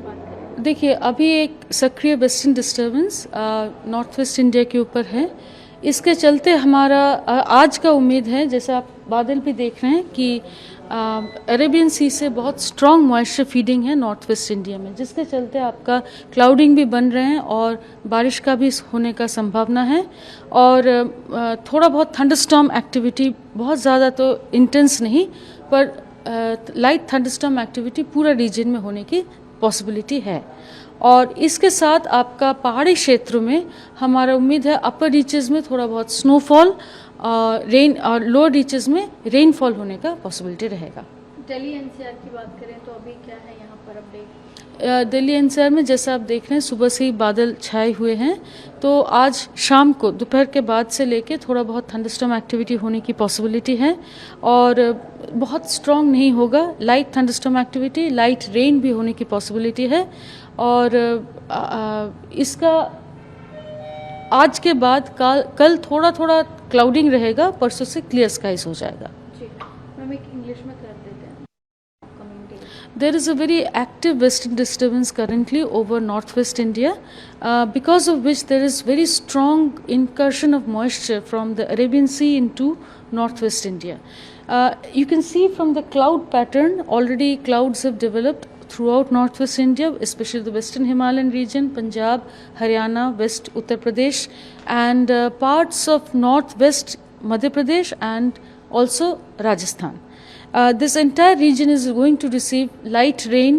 बात करें? देखिए, अभी एक सक्रिय western disturbance north west India के ऊपर है। इसके चलते हमारा आज का उम्मीद है, जैसे आप बादल भी देख रहे हैं कि अरेबियन सी से बहुत स्ट्रॉन्ग मॉइस्चर फीडिंग है नॉर्थ वेस्ट इंडिया में, जिसके चलते आपका क्लाउडिंग भी बन रहे हैं और बारिश का भी होने का संभावना है। और थोड़ा बहुत थंडरस्टॉर्म एक्टिविटी, बहुत ज़्यादा तो इंटेंस नहीं, पर लाइट थंडरस्टॉर्म एक्टिविटी पूरा रीजन में होने की पॉसिबिलिटी है। और इसके साथ आपका पहाड़ी क्षेत्रों में हमारा उम्मीद है अपर रीचेस में थोड़ा बहुत स्नोफॉल, रेन, और लोअर रीचेस में रेनफॉल होने का पॉसिबिलिटी रहेगा। दिल्ली एनसीआर की बात करें तो अभी क्या है यहाँ पर अपडेट? दिल्ली एनसीआर में जैसा आप देख रहे हैं, सुबह से ही बादल छाए हुए हैं, तो आज शाम को दोपहर के बाद से लेके थोड़ा बहुत थंडरस्टॉर्म एक्टिविटी होने की पॉसिबिलिटी है। और बहुत स्ट्रॉन्ग नहीं होगा, light thunderstorm activity, light rain भी होने की पॉसिबिलिटी है। और इसका आज के बाद कल थोड़ा थोड़ा क्लाउडिंग रहेगा, परसों से क्लियर स्काइज हो जाएगा। मैम एक इंग्लिश में कर देते हैं। There is a very active western disturbance currently over northwest India, because of which there is very strong incursion of moisture from the Arabian Sea into northwest India. You can see from the cloud pattern, already clouds have developed throughout northwest India, especially the western Himalayan region, Punjab, Haryana, West Uttar Pradesh, and parts of northwest Madhya Pradesh and also Rajasthan. This entire region is going to receive light rain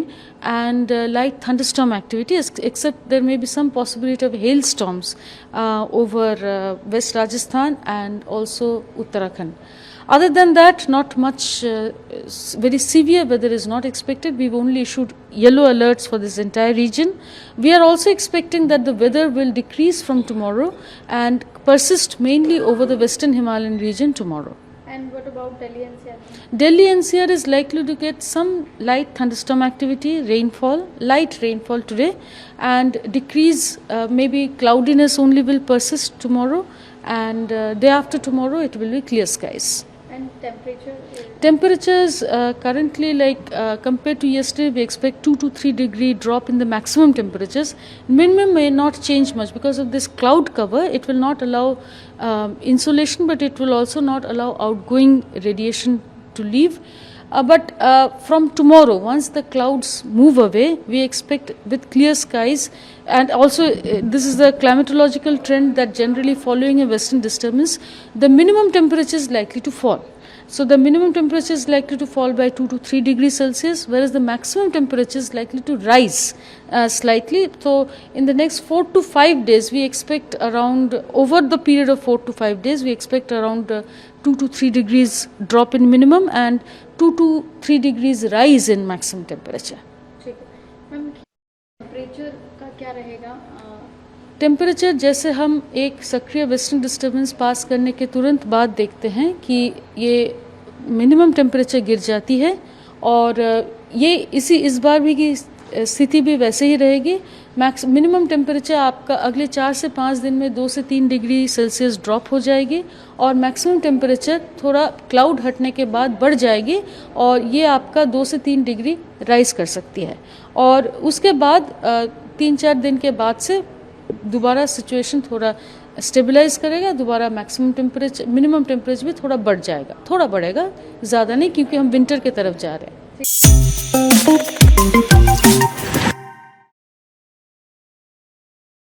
and light thunderstorm activity, except there may be some possibility of hailstorms over West Rajasthan and also Uttarakhand. Other than that, not much very severe weather is not expected. We've only issued yellow alerts for this entire region. We are also expecting that the weather will decrease from tomorrow and persist mainly over the western Himalayan region tomorrow. And what about Delhi NCR? Delhi NCR is likely to get some light thunderstorm activity, rainfall, light rainfall today, and decrease, maybe cloudiness only will persist tomorrow, and day after tomorrow it will be clear skies. And temperature? Temperatures currently, compared to yesterday, we expect 2 to 3 degree drop in the maximum temperatures. Minimum may not change much because of this cloud cover. It will not allow insolation, but it will also not allow outgoing radiation to leave. But from tomorrow, once the clouds move away, we expect with clear skies, and also this is the climatological trend that generally following a western disturbance, the minimum temperature is likely to fall. So the minimum temperature is likely to fall by 2 to 3 degrees Celsius, whereas the maximum temperature is likely to rise slightly. So in the next 4 to 5 days, we expect around, over the period of 4 to 5 days, we expect around 2 to 3 degrees drop in minimum and 2 to 3 degrees rise in maximum temperature. ठीक है ma'am, temperature का क्या रहेगा? Temperature जैसे हम एक सक्रिय western disturbance पास करने के तुरंत बाद देखते हैं कि ये मिनिमम टेम्परेचर गिर जाती है, और ये इस बार भी की स्थिति भी वैसे ही रहेगी। मिनिमम टेम्परेचर आपका अगले 4 से 5 दिन में 2 से 3 डिग्री सेल्सियस ड्रॉप हो जाएगी, और मैक्सिमम टेम्परेचर थोड़ा क्लाउड हटने के बाद बढ़ जाएगी, और ये आपका 2 से 3 डिग्री राइज कर सकती है। और उसके बाद 3-4 दिन के बाद से दोबारा सिचुएशन थोड़ा स्टेबलाइज करेगा, दोबारा मैक्सिमम टेम्परेचर, मिनिमम टेम्परेचर भी थोड़ा बढ़ जाएगा, थोड़ा बढ़ेगा, ज़्यादा नहीं, क्योंकि हम विंटर की तरफ जा रहे हैं।